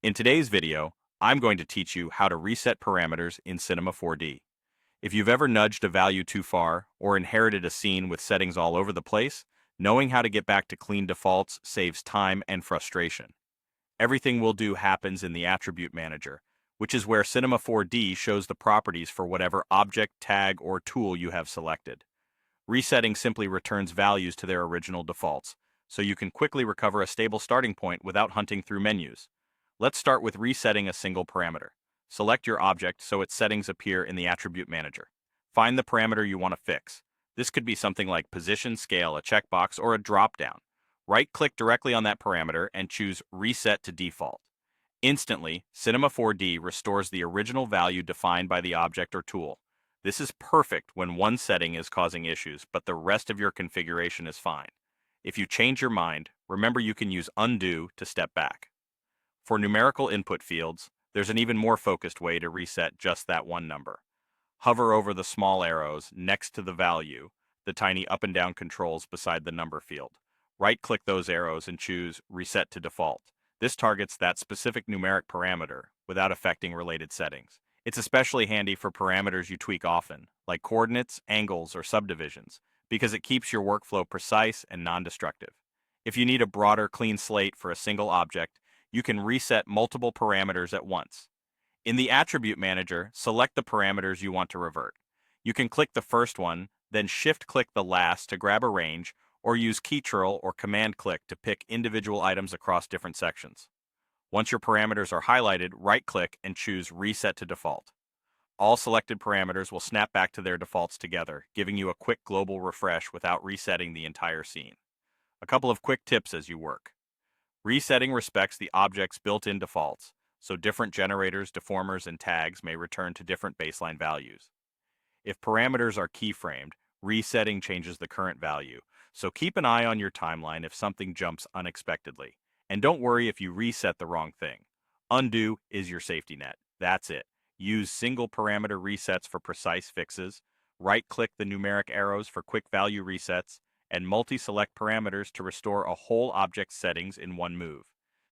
In today's video, I'm going to teach you how to reset parameters in Cinema 4D. If you've ever nudged a value too far or inherited a scene with settings all over the place, knowing how to get back to clean defaults saves time and frustration. Everything we'll do happens in the Attribute Manager, which is where Cinema 4D shows the properties for whatever object, tag, or tool you have selected. Resetting simply returns values to their original defaults, so you can quickly recover a stable starting point without hunting through menus. Let's start with resetting a single parameter. Select your object so its settings appear in the Attribute Manager. Find the parameter you want to fix. This could be something like position, scale, a checkbox, or a drop-down. Right-click directly on that parameter and choose Reset to Default. Instantly, Cinema 4D restores the original value defined by the object or tool. This is perfect when one setting is causing issues, but the rest of your configuration is fine. If you change your mind, remember you can use Undo to step back. For numerical input fields, there's an even more focused way to reset just that one number. Hover over the small arrows next to the value, the tiny up and down controls beside the number field. Right-click those arrows and choose Reset to Default. This targets that specific numeric parameter without affecting related settings. It's especially handy for parameters you tweak often, like coordinates, angles, or subdivisions, because it keeps your workflow precise and non-destructive. If you need a broader, clean slate for a single object, you can reset multiple parameters at once. In the Attribute Manager, select the parameters you want to revert. You can click the first one, then shift-click the last to grab a range, or use Ctrl or Command-click to pick individual items across different sections. Once your parameters are highlighted, right-click and choose Reset to Default. All selected parameters will snap back to their defaults together, giving you a quick global refresh without resetting the entire scene. A couple of quick tips as you work. Resetting respects the object's built-in defaults, so different generators, deformers, and tags may return to different baseline values. If parameters are keyframed, resetting changes the current value, so keep an eye on your timeline if something jumps unexpectedly. And don't worry if you reset the wrong thing. Undo is your safety net. That's it. Use single parameter resets for precise fixes, right-click the numeric arrows for quick value resets, and multi-select parameters to restore a whole object's settings in one move.